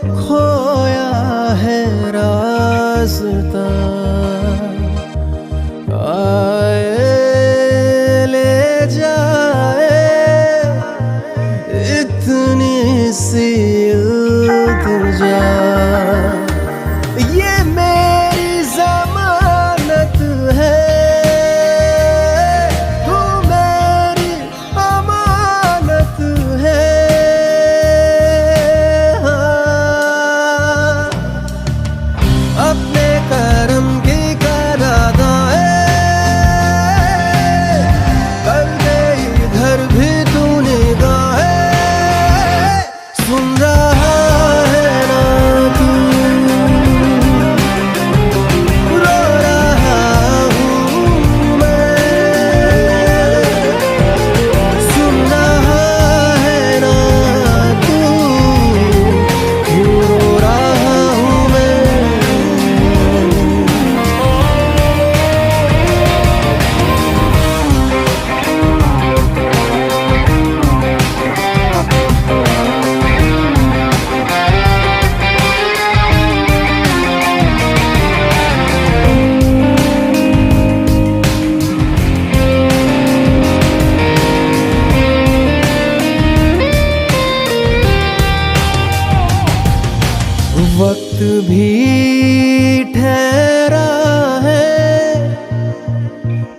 खोया है रास्ता। आए ले जाए इतनी सी इल्तिजा, ये मेरी जमानत है, तू मेरी अमानत है। हाँ, अपने करम की कर अदाएं कर दे इधर भी तू निगाहें। सुन रहा है ना तू, रो रहा हूँ मैं। सुन रहा है ना तू, क्यों रो रहा हूँ मैं। वक्त भी ठहरा है,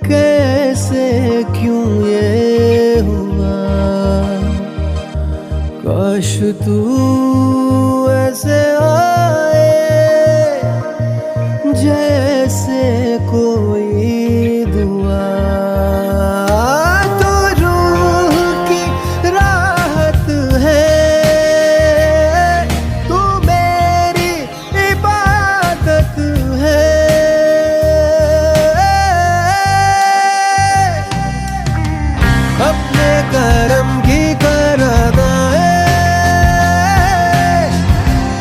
कैसे क्यों ये हुआ। काश तू ऐसे आए जैसे कोई दुआ। तो रूह की राहत है, तू मेरी इबादत है। अपने करम की कर अदाएं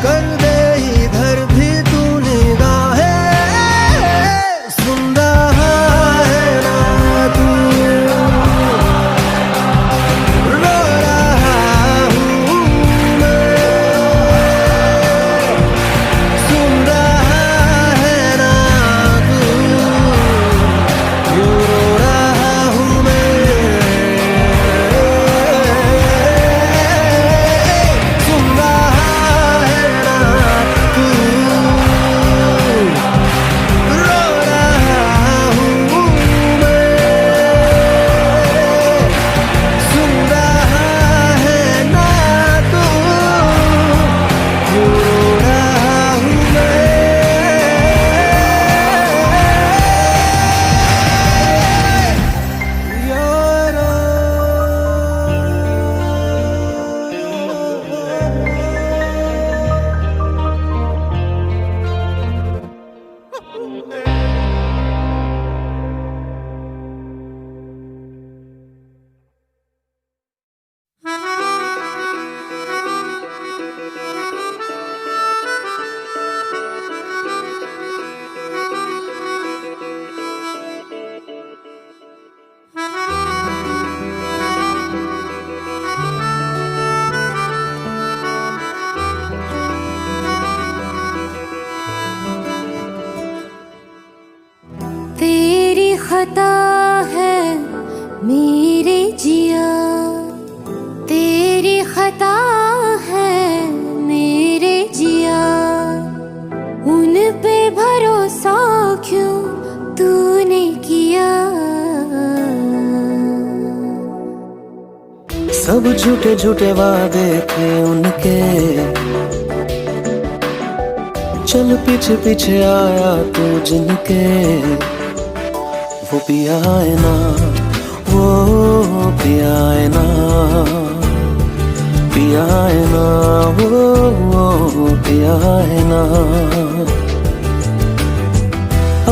कर दे इधर भी तू निगाहें। सुन रहा है ना तू, रो रहा हूँ मैं। सुन रहा है ना तू, क्यों रो रहा हूँ मैं। सुन रहा है ना तू, रो रहा हूँ मैं। सुन रहा है ना तू, क्यों रो रहा हूँ मैं। यारा तेरी खता है मेरे जिया, तेरी खता है मेरे जिया। उन पे भरोसा क्यों तूने किया। सब झूठे झूठे वादे थे उनके, चल पीछे पीछे आया तू जिनके। वो पिया है ना, वो पिया है ना, पिया है ना, वो पिया है ना।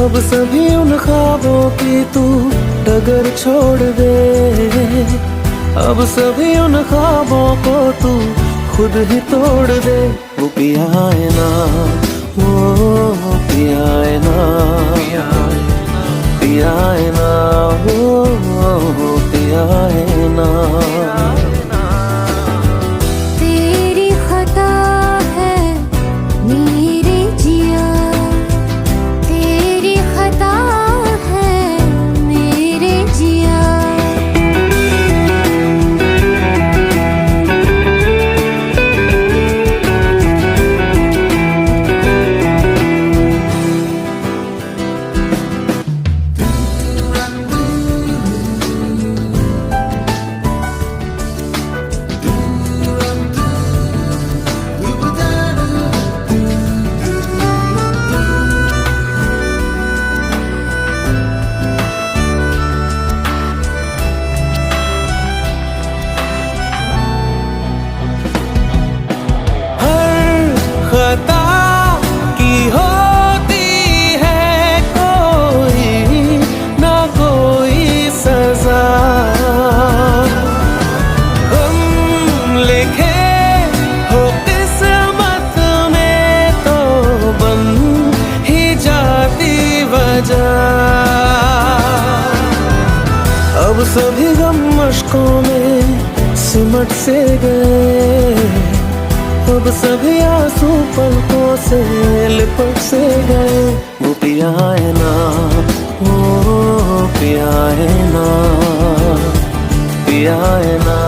अब सभी उन ख्वाबों की तू डगर छोड़ दे। अब सभी उन ख्वाबों को तू खुद ही तोड़ दे। वो पिया है ना, वो पिया है ना, पिया है ना, वो पिया है ना। तेरी खता है सिमट से गए, अब सभी आंसू पलकों से लिपट से गए। वो पिया है ना, वो पिया है ना, पिया है ना,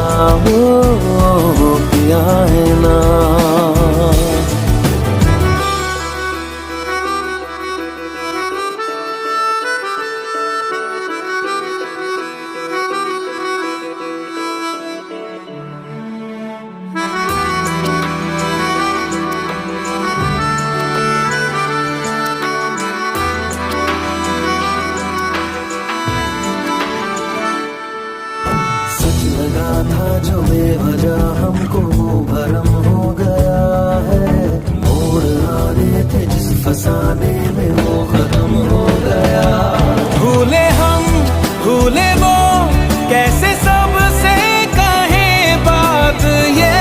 वो पिया है ना। लगा था जो बेवजह हमको भरम हो गया है, मोड़ आने थे जिस फसाने में वो खत्म हो गया। भूले हम भूले वो, कैसे सबसे कहें बात ये।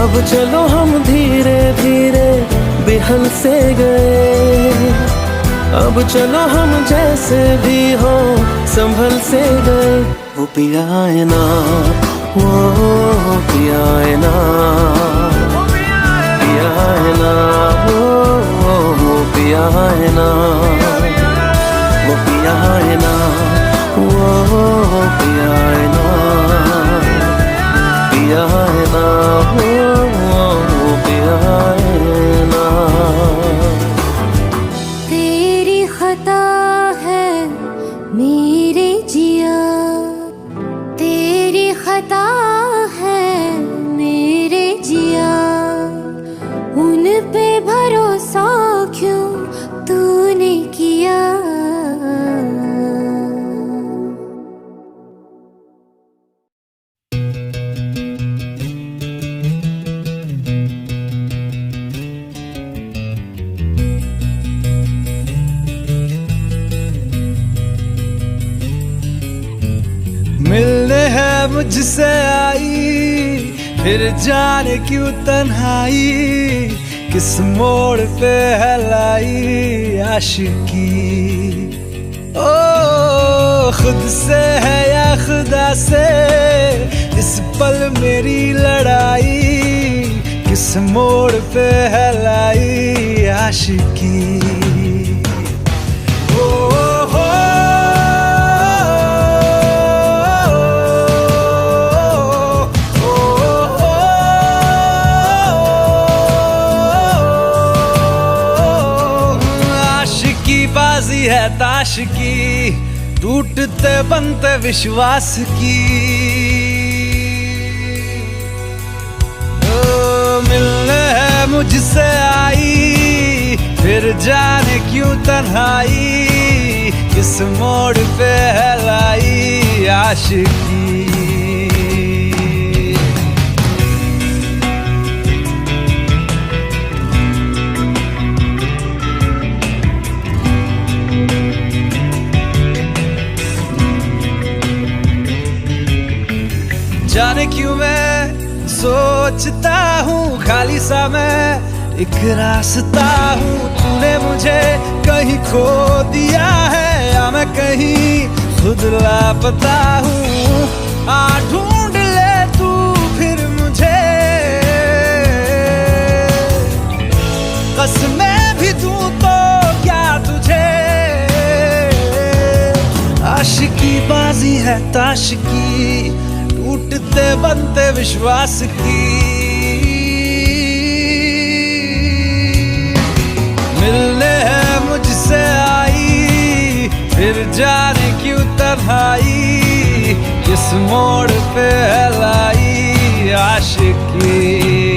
अब चलो हम धीरे धीरे बिहल से गए, अब चलो हम जैसे भी हो संभल से गए। वो पिया है ना, वो पिया है ना, पिया है ना, वो पिया है ना, वो पिया है ना, वो पिया है ना, पिया है ना, वो पिया है ना। खता है मेरे जिया, तेरी खता है मेरे जिया। उन पे भरोसा क्यों तूने किया। मिलने है मुझसे आई, फिर जाने क्यों तन्हाई, किस मोड़ पे है लाई आशिकी। ओ खुद से है या खुदा से, इस पल मेरी लड़ाई, किस मोड़ पे है लाई आशिकी। बाजी है ताश की, टूटते बनते विश्वास की। मिलने है मुझसे आई, फिर जाने क्यों तन्हाई, किस मोड़ पे है लाई आशिकी। जाने क्यों मैं सोचता हूँ खाली सा मैं एक रास्ता हूँ। तूने मुझे कहीं खो दिया है या मैं कहीं खुद लापता हूँ। आ ढूंढ ले तू फिर मुझे, कसमें भी दूँ तो क्या तुझे। आशिकी बाजी है ताश की, टूटते बनते विश्वास की। मिलने है मुझसे आई, फिर जाने क्यों तन्हाई, किस मोड़ पे है लाई आशिकी।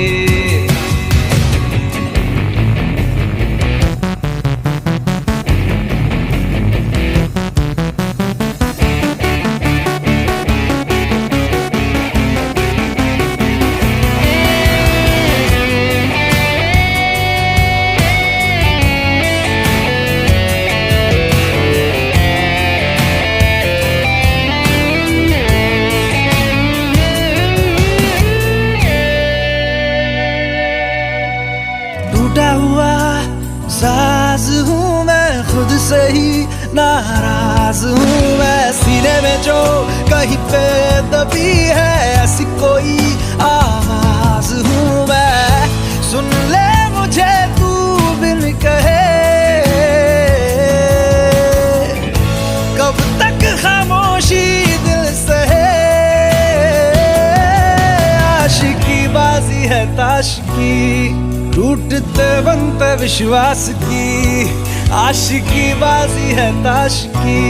टूटा हुआ साज हूँ मैं, खुद से ही नाराज हूँ मैं। सीने में जो कहीं पे दबी है ऐसी कोई आवाज हूँ मैं, सुन ले मुझे तू बिन कहे। कब तक खामोशी दिल सहे, आशिकी बाजी है ताश की, टूटते बनते विश्वास की। आशिकी बाजी है ताश की,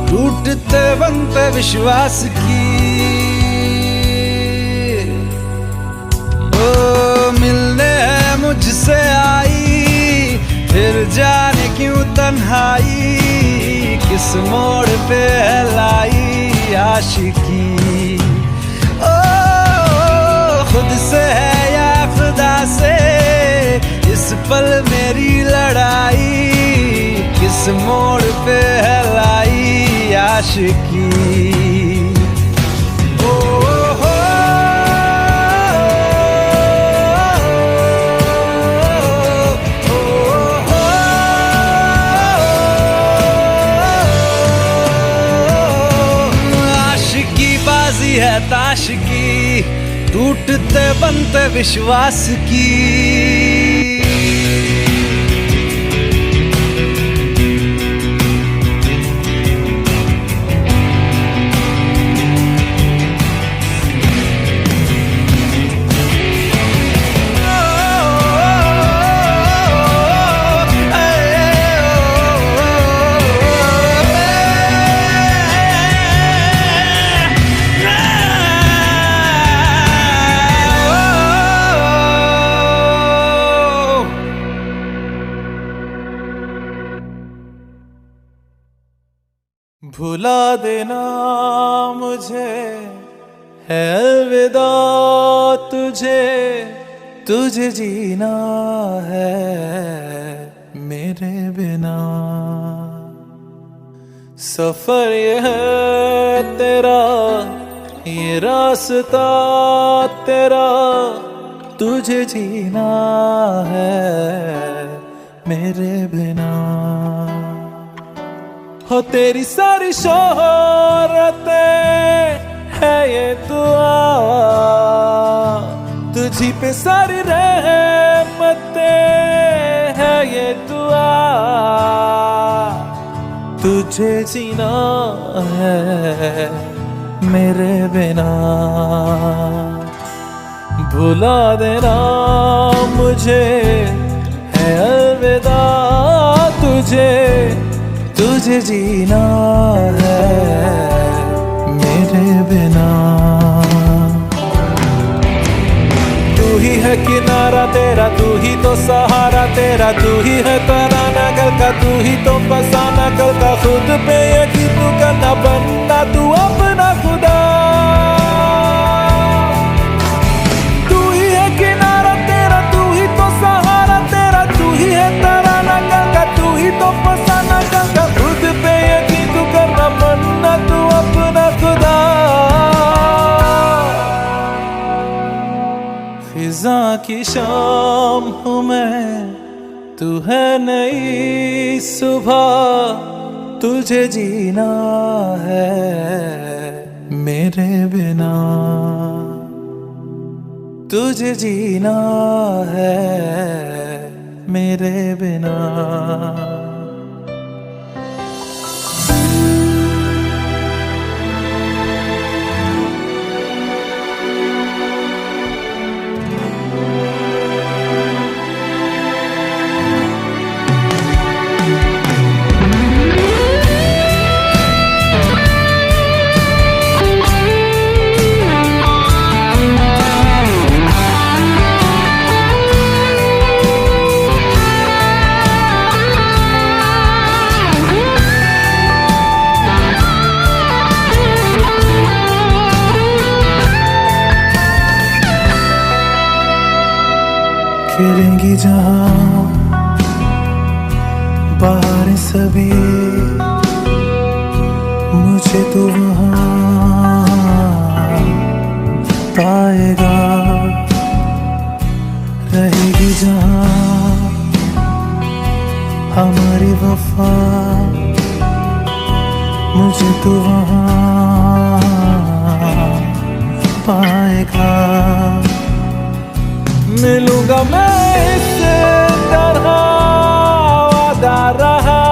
टूटते बनते विश्वास की। ओ मिलने है मुझसे आई, फिर जाने क्यों तन्हाई, किस मोड़ पे है लाई आशिकी। ओ खुद से है या खुदा से, इस पल मेरी लड़ाई, किस मोड़ पे है लाई आशिकी। ओ हो आशिकी बाजी है ताश की, टूटते बनते विश्वास की। भुला देना मुझे है अलविदा तुझे, तुझे जीना है मेरे बिना। सफर ये है तेरा, ये रास्ता तेरा, तुझे जीना है मेरे बिना। हो तेरी सारी शोहरतें है ये दुआ, तुझी पे सारी रहमतें है ये दुआ, तुझे जीना है मेरे बिना। भुला देना मुझे है अलविदा तुझे, तुझे जीना है मेरे बिना। तू ही है किनारा तेरा, तू ही तो सहारा तेरा, तू ही है तराना कल का, तू ही तो फसाना कल का। खुद पे यकीन तू करना, बनना तू अपना खुदा। तू ही है किनारा तेरा, तू ही तो सहारा तेरा, तू ही है तराना कल का, तू ही तो फसाना कल का। खुद पे यकीन तू करना, बनना तू अपना खुदा। फिजा की शाम हूँ मैं, तू है नई सुबह, तुझे जीना है मेरे बिना। तुझे जीना है मेरे बिना। खेलेंगी जहां बाहर सभी, मुझे तो वहां पाएगा। रहेगी जहां हमारी वफा, मुझे तो वहां मैं इस तरह वादा रहा,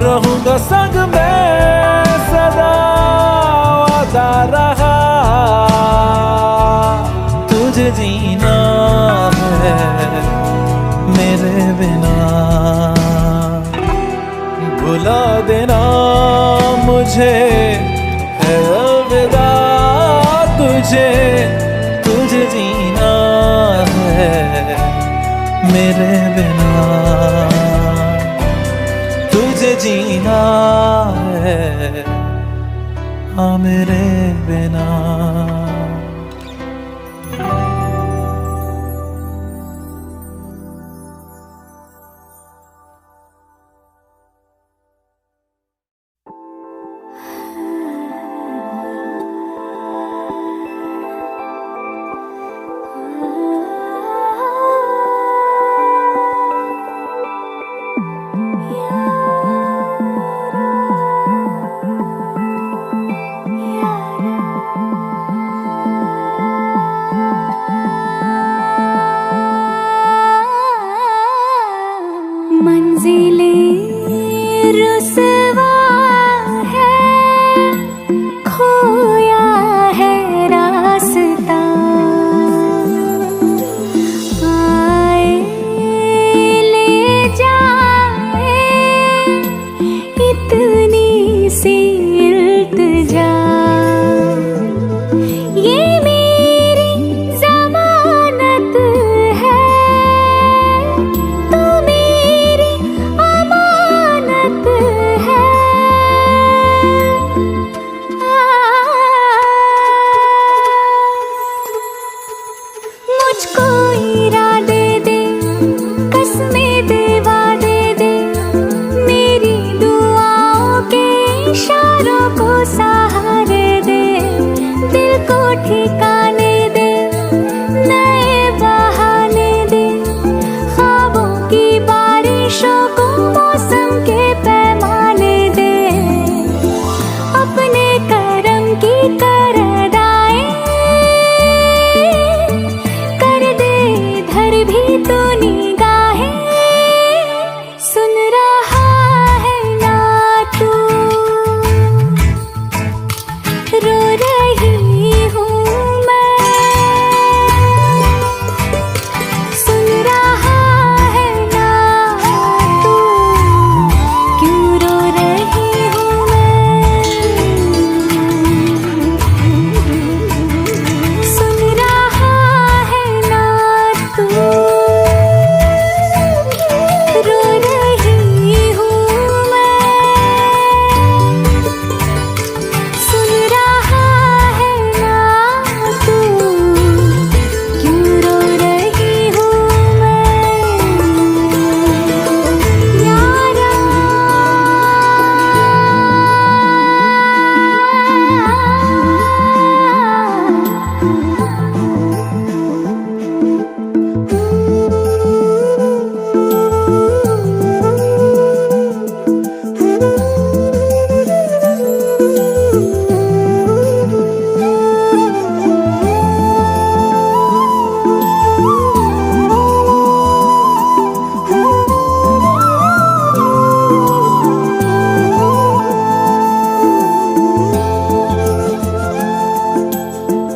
रहूंगा संग में सदा वादा रहा। तुझे जीना है मेरे बिना, भुला देना मुझे है अलविदा। तुझे जीना है मेरे बिना, तुझे जीना है हाँ मेरे बिना। मंजिलें रुसवा है, खोया है रास्ता। आए ले जाए इतनी सी इल्तिजा, ये मेरी ज़मानत है, तू मेरी अमानत है। मुझको इरादे दे, कसमें दे, वादे दे, मेरी दुआओं के इशारों को सहारे दे, दिल को ठिकाने दे, नए बहाने दे, ख्वाबों की बारिशों को मौसम के पैमाने दे, अपने करम की कर अदाएं कर दे इधर भी तो निगाहें। सुन रहा है ना तू, रो रही हूँ मैं। सुन रहा है ना तू, क्यों रो रही हूँ मैं। सुन रहा है ना तू, रो रही हूँ मैं। सुन रहा है ना तू, क्यों रो रही हूँ मैं। यारा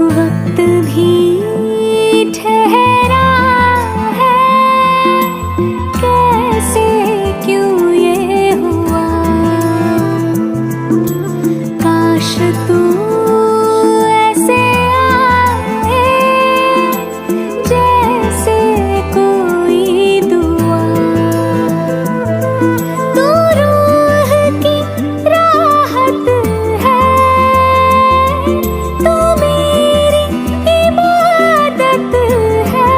वक्त भी ठहरा है, कैसे क्यों ये हुआ। काश तू ऐसे आए जैसे कोई दुआ। तू रूह की राहत है, तू मेरी इबादत है।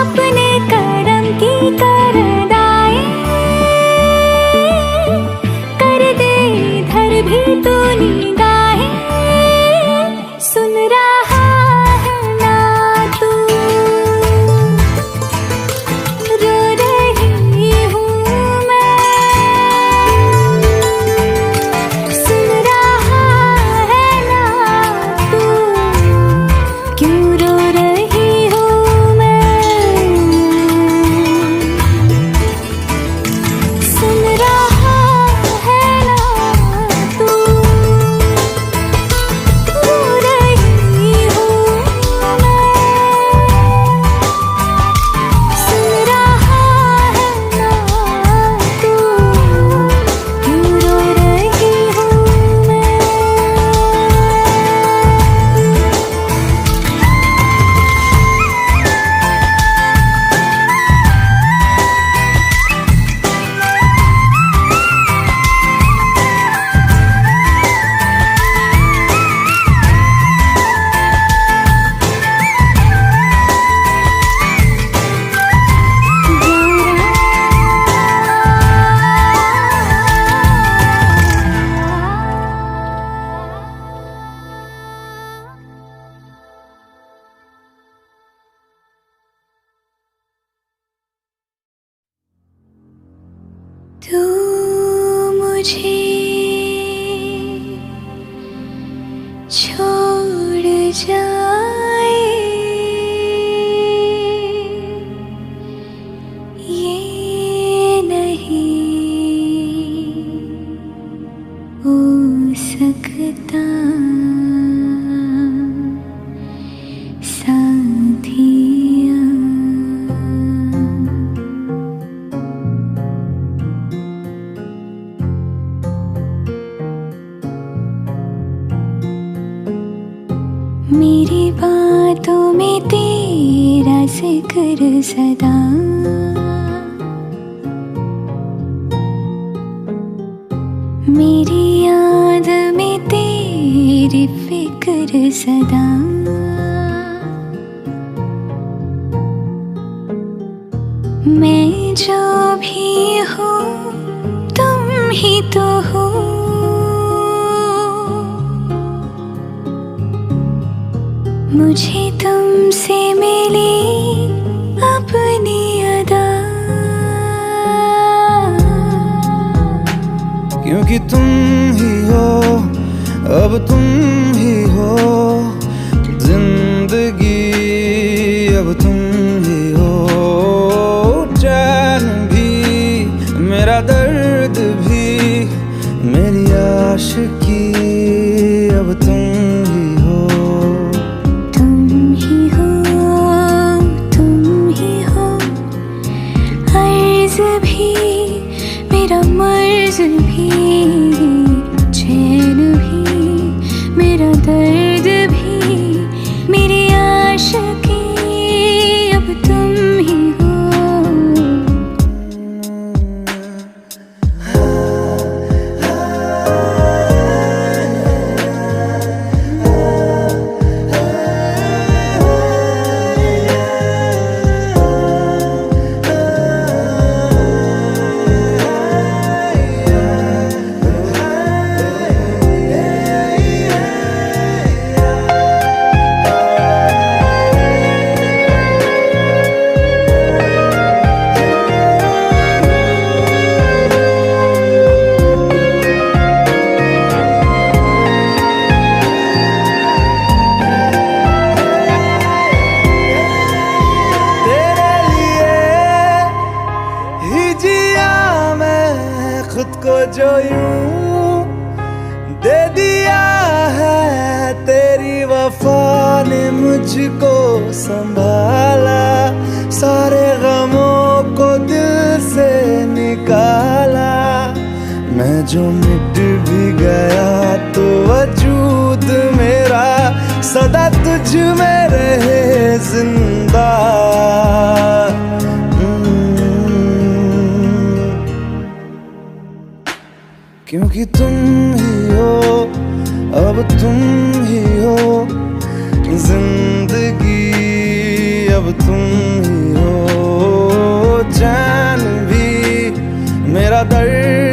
अपने करम की कर अदाएं कर दे इधर भी तो निगाहें। सुन रहा है ना तू, रो रही हूँ मैं। सुन रहा है तू मुझे छोड़ जाए ये नहीं हो सकता साथिया। मेरी बातों में तेरा जिक्र सदा, मेरी याद में तेरी फिक्र सदा। मैं जो भी हूँ तुम ही तो हो, मुझे तुमसे मिली अपनी अदा। क्योंकि तुम ही हो, अब तुम ही हो जिंदगी, अब तुम ही हो चैन भी, मेरा दर्द भी, मेरी आशिकी, अब तुम ही हो। तुम ही हो, तुम ही हो, अर्ज़ भी मेरा मर्ज़ भी, चैन भी मेरा दर्द भी, मेरी आशिकी, अब तुम ही हो। खुद को जो यूं दे दिया है, तेरी वफा ने मुझको संभाला, सारे गमों को दिल से निकाला। मैं जो मिट भी गया तो वजूद मेरा सदा तुझ में रहे जिंदा। क्योंकि तुम ही हो, अब तुम ही हो जिंदगी, अब तुम ही हो चैन भी, मेरा दर्द